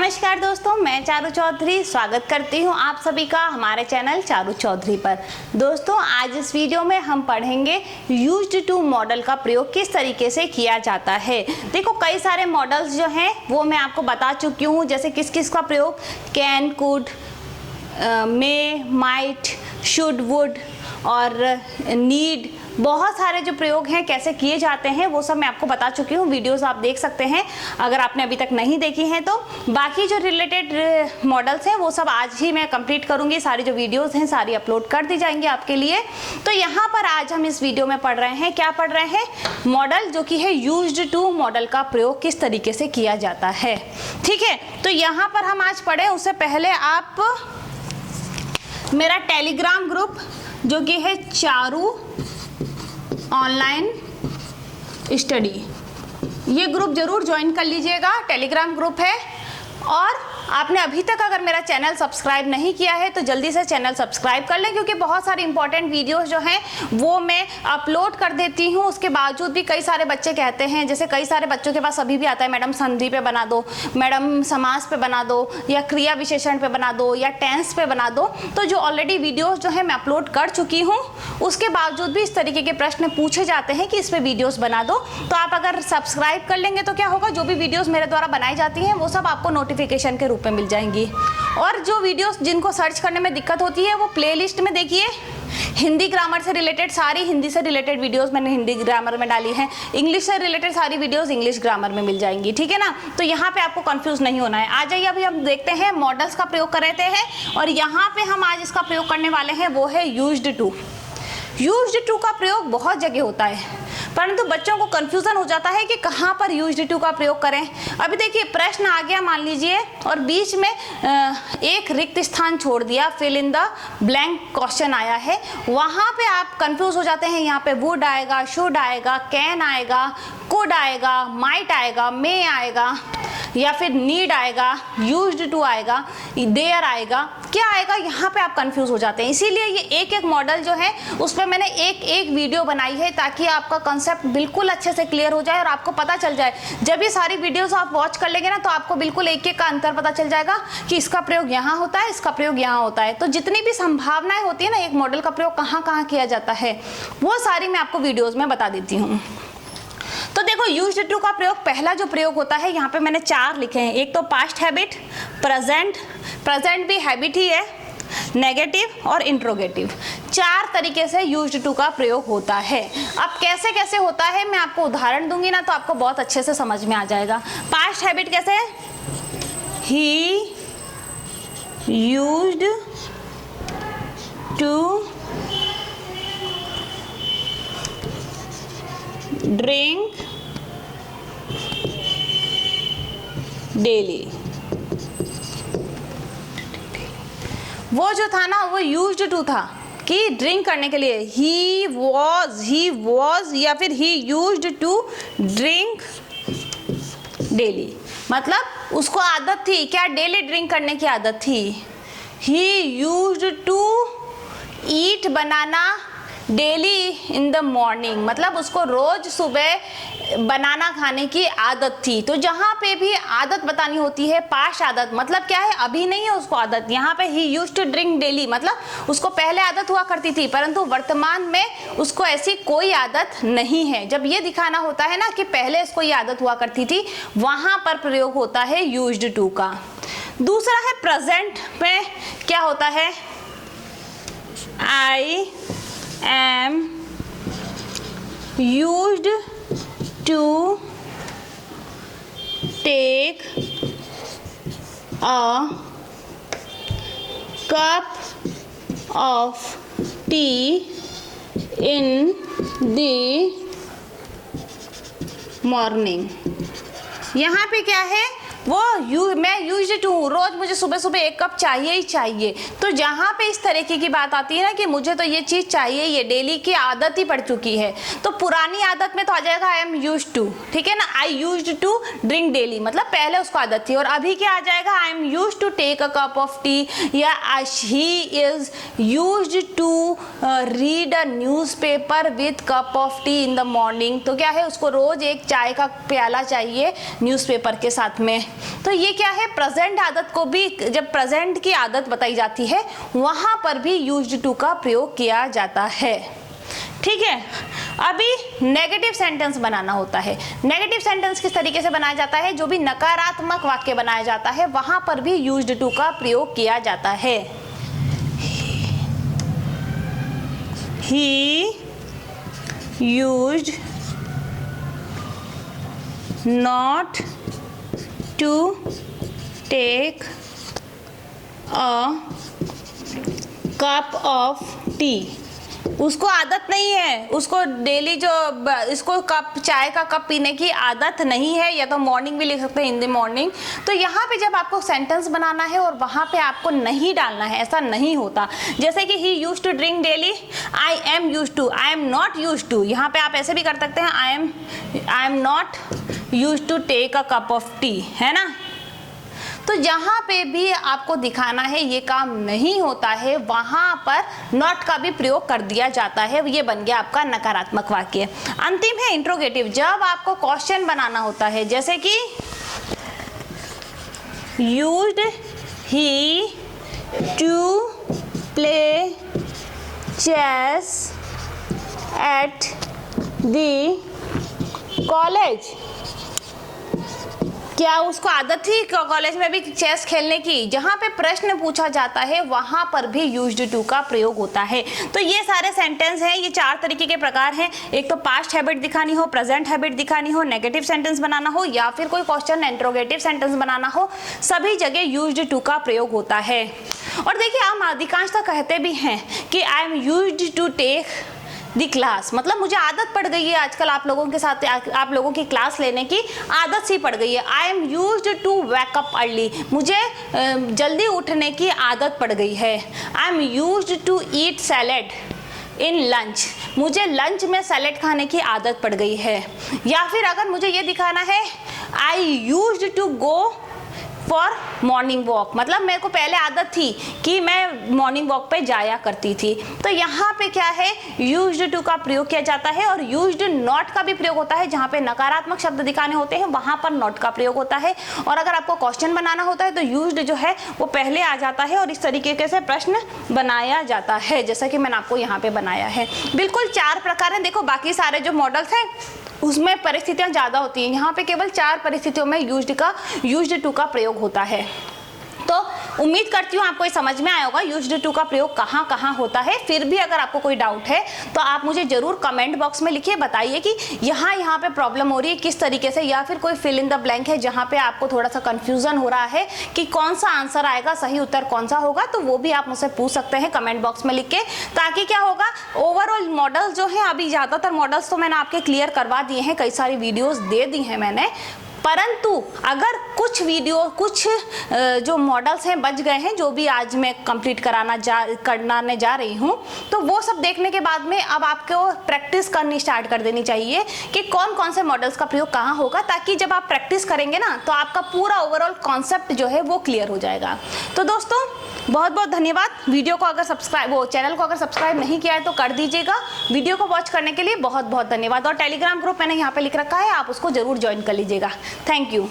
नमस्कार दोस्तों, मैं चारू चौधरी स्वागत करती हूं आप सभी का हमारे चैनल चारू चौधरी पर। दोस्तों, आज इस वीडियो में हम पढ़ेंगे यूज्ड टू मॉडल का प्रयोग किस तरीके से किया जाता है। देखो, कई सारे मॉडल्स जो हैं वो मैं आपको बता चुकी हूं, जैसे किस किस का प्रयोग can, could, may, might, should, would और नीड, बहुत सारे जो प्रयोग हैं कैसे किए जाते हैं वो सब मैं आपको बता चुकी हूँ। वीडियोस आप देख सकते हैं अगर आपने अभी तक नहीं देखी हैं तो। बाकी जो रिलेटेड मॉडल्स हैं वो सब आज ही मैं कंप्लीट करूँगी। सारी जो वीडियोस हैं सारी अपलोड कर दी जाएंगी आपके लिए। तो यहाँ पर आज हम इस वीडियो में पढ़ रहे हैं, क्या पढ़ रहे हैं, मॉडल जो कि है यूज्ड टू मॉडल का प्रयोग किस तरीके से किया जाता है। ठीक है, तो यहाँ पर हम आज पढ़े उससे पहले आप मेरा टेलीग्राम ग्रुप जो कि है चारू ऑनलाइन स्टडी, ये ग्रुप जरूर ज्वाइन कर लीजिएगा। टेलीग्राम ग्रुप है और आपने अभी तक अगर मेरा चैनल सब्सक्राइब नहीं किया है तो जल्दी से चैनल सब्सक्राइब कर लें, क्योंकि बहुत सारी इंपॉर्टेंट वीडियोस जो हैं वो मैं अपलोड कर देती हूँ। उसके बावजूद भी कई सारे बच्चे कहते हैं, जैसे कई सारे बच्चों के पास अभी भी आता है, मैडम संधि पे बना दो, मैडम समास पे बना दो, या क्रिया विशेषण पे बना दो, या टेंस पे बना दो। तो जो ऑलरेडी वीडियोस जो है मैं अपलोड कर चुकी हूँ, उसके बावजूद भी इस तरीके के प्रश्न पूछे जाते हैं कि इस पर वीडियोस बना दो। तो आप अगर सब्सक्राइब कर लेंगे तो क्या होगा, जो भी वीडियोस मेरे द्वारा बनाई जाती हैं वो सब आपको नोटिफिकेशन के रूप में मिल जाएंगी। और जो वीडियोस जिनको सर्च करने में दिक्कत होती है वो प्लेलिस्ट में देखिए, हिंदी ग्रामर से रिलेटेड सारी हिंदी से रिलेटेड वीडियोस मैंने हिंदी ग्रामर में डाली हैं, इंग्लिश से रिलेटेड सारी वीडियोस इंग्लिश ग्रामर में मिल जाएंगी। ठीक है ना, तो यहाँ पे आपको कंफ्यूज नहीं होना है। आ जाइए, अभी हम देखते हैं मॉडल्स का प्रयोग कर रहे हैं और यहाँ पे हम आज इसका प्रयोग करने वाले हैं वो है यूज्ड टू। यूज्ड टू का प्रयोग बहुत जगह होता है, परंतु बच्चों को कंफ्यूजन हो जाता है कि कहाँ पर यूज्ड टू का प्रयोग करें। अभी देखिए, प्रश्न आ गया मान लीजिए और बीच में एक रिक्त स्थान छोड़ दिया, fill in the blank question आया है, वहाँ पे आप कंफ्यूज हो जाते हैं। यहाँ पे वुड आएगा, शुड आएगा, कैन आएगा, कुड आएगा, माइट आएगा, मे आएगा, या फिर नीड आएगा, यूज्ड टू आएगा, देयर आएगा, क्या आएगा, यहाँ पे आप कंफ्यूज हो जाते हैं। इसीलिए ये एक एक मॉडल जो है उस पर मैंने एक एक वीडियो बनाई है, ताकि आपका कंसेप्ट बिल्कुल अच्छे से क्लियर हो जाए और आपको पता चल जाए। जब ये सारी वीडियोस आप वॉच कर लेंगे ना तो आपको बिल्कुल एक एक का अंतर पता चल जाएगा कि इसका प्रयोग यहाँ होता है, इसका प्रयोग यहाँ होता है। तो जितनी भी संभावनाएं होती है ना एक मॉडल का प्रयोग कहाँ कहाँ किया जाता है, वो सारी मैं आपको वीडियोज में बता देती हूँ। तो देखो, यूज्ड टू का प्रयोग, पहला जो प्रयोग होता है यहाँ पे मैंने 4 लिखे हैं। एक तो पास्ट हैबिट, प्रेजेंट भी हैबिट ही है, नेगेटिव और इंट्रोगेटिव, 4 तरीके से यूज्ड टू का प्रयोग होता है। अब कैसे कैसे होता है मैं आपको उदाहरण दूंगी ना तो आपको बहुत अच्छे से समझ में आ जाएगा। पास्ट हैबिट कैसे है, he used to drink daily. वो जो था ना वो यूज्ड टू था कि ड्रिंक करने के लिए, ही वॉज या फिर he used to drink daily, मतलब उसको आदत थी क्या, डेली ड्रिंक करने की आदत थी। He used to eat banana daily in the morning, मतलब उसको रोज सुबह बनाना खाने की आदत थी। तो जहाँ पे भी आदत बतानी होती है, पास्ट आदत मतलब क्या है, अभी नहीं है उसको आदत। यहाँ पे he used to drink daily मतलब उसको पहले आदत हुआ करती थी, परंतु वर्तमान में उसको ऐसी कोई आदत नहीं है। जब ये दिखाना होता है ना कि पहले इसको ये आदत हुआ करती थी, वहाँ पर प्रयोग होता है यूज्ड टू का। दूसरा है प्रेजेंट में क्या होता है, आई am used to take a cup of tea in the morning। यहाँ पे क्या है, मैं यूज्ड टू, रोज मुझे सुबह सुबह 1 कप चाहिए ही चाहिए। तो जहाँ पे इस तरीके की बात आती है ना कि मुझे तो ये चीज़ चाहिए, ये डेली की आदत ही पड़ चुकी है, तो पुरानी आदत में तो आ जाएगा आई एम यूज्ड टू। ठीक है ना, I used to drink daily मतलब पहले उसको आदत थी। और अभी क्या आ जाएगा, I am used to take a cup of tea, या he is used to read a newspaper with cup of tea in the morning. तो क्या है, उसको रोज एक चाय का प्याला चाहिए न्यूज़पेपर के साथ में। तो ये क्या है, प्रेजेंट आदत को भी, जब प्रेजेंट की आदत बताई जाती है वहां पर भी यूज्ड टू का प्रयोग किया जाता है। ठीक है, अभी नेगेटिव सेंटेंस बनाना होता है। नेगेटिव सेंटेंस किस तरीके से बनाया जाता है, जो भी नकारात्मक वाक्य बनाया जाता है वहां पर भी यूज्ड टू का प्रयोग किया जाता है। He used not to take a cup of tea। उसको आदत नहीं है, उसको डेली जो इसको कप चाय का कप पीने की आदत नहीं है, या तो मॉर्निंग भी लिख सकते हैं, इन द मॉर्निंग। तो यहाँ पे जब आपको सेंटेंस बनाना है और वहाँ पे आपको नहीं डालना है, ऐसा नहीं होता। जैसे कि he used to drink daily, I am used to, I am not used to. यहाँ पे आप ऐसे भी कर सकते हैं, I am not used to take a cup of tea, है ना। तो जहां पे भी आपको दिखाना है ये काम नहीं होता है, वहां पर नॉट का भी प्रयोग कर दिया जाता है। ये बन गया आपका नकारात्मक वाक्य। अंतिम है इंट्रोगेटिव। जब आपको क्वेश्चन बनाना होता है, जैसे कि used he to play chess at the college. क्या उसको आदत थी कॉलेज में भी चेस खेलने की? जहां पे प्रश्न पूछा जाता है वहां पर भी यूज्ड टू का प्रयोग होता है। तो ये सारे सेंटेंस हैं, ये 4 तरीके के प्रकार हैं। एक तो पास्ट हैबिट दिखानी हो, प्रेजेंट हैबिट दिखानी हो, नेगेटिव सेंटेंस बनाना हो, या फिर कोई क्वेश्चन इंट्रोगेटिव सेंटेंस बनाना हो, सभी जगह यूज्ड टू का प्रयोग होता है। और देखिए, हम अधिकांशतः कहते भी हैं कि I am used to take the class, मतलब मुझे आदत पड़ गई है आजकल आप लोगों के साथ, आप लोगों की क्लास लेने की आदत सी पड़ गई है। I am used to wake up early, मुझे जल्दी उठने की आदत पड़ गई है। I am used to eat salad in lunch, मुझे लंच में सैलेड खाने की आदत पड़ गई है। या फिर अगर मुझे ये दिखाना है, I used to go for morning walk, मतलब मेरे को पहले आदत थी कि मैं मॉर्निंग वॉक पे जाया करती थी। तो यहाँ पे क्या है, यूज्ड टू का प्रयोग किया जाता है। और यूज्ड नॉट का भी प्रयोग होता है, जहाँ पे नकारात्मक शब्द दिखाने होते हैं वहां पर नॉट का प्रयोग होता है। और अगर आपको क्वेश्चन बनाना होता है तो यूज्ड जो है वो पहले आ जाता है और इस तरीके से प्रश्न बनाया जाता है, जैसा कि मैंने आपको यहाँ पे बनाया है। बिल्कुल 4 प्रकार हैं। देखो, बाकी सारे जो मॉडल्स हैं उसमें परिस्थितियां ज्यादा होती हैं, यहाँ पे केवल 4 परिस्थितियों में यूज्ड टू का प्रयोग होता है। तो उम्मीद करती हूँ आपको ये समझ में आया होगा यूज्ड टू का प्रयोग कहाँ कहाँ होता है। फिर भी अगर आपको कोई डाउट है तो आप मुझे जरूर कमेंट बॉक्स में लिखिए, बताइए कि यहाँ पे प्रॉब्लम हो रही है किस तरीके से, या फिर कोई फिल इन द ब्लैंक है जहाँ पे आपको थोड़ा सा कंफ्यूजन हो रहा है कि कौन सा आंसर आएगा, सही उत्तर कौन सा होगा। तो वो भी आप मुझसे पूछ सकते हैं कमेंट बॉक्स में लिख के, ताकि क्या होगा, ओवरऑल मॉडल्स जो है, अभी ज़्यादातर मॉडल्स तो मैंने आपके क्लियर करवा दिए हैं, कई सारी वीडियोस दे दी हैं मैंने, परंतु अगर कुछ जो मॉडल्स हैं बच गए हैं, जो भी आज मैं कंप्लीट कराने जा रही हूँ, तो वो सब देखने के बाद में अब आपको प्रैक्टिस करनी स्टार्ट कर देनी चाहिए कि कौन कौन से मॉडल्स का प्रयोग कहाँ होगा, ताकि जब आप प्रैक्टिस करेंगे ना तो आपका पूरा ओवरऑल कॉन्सेप्ट जो है वो क्लियर हो जाएगा। तो दोस्तों, बहुत बहुत धन्यवाद। वीडियो को अगर चैनल को अगर सब्सक्राइब नहीं किया है तो कर दीजिएगा। वीडियो को वॉच करने के लिए बहुत बहुत धन्यवाद। और टेलीग्राम ग्रुप मैंने यहाँ पे लिख रखा है, आप उसको जरूर ज्वाइन कर लीजिएगा। Thank you.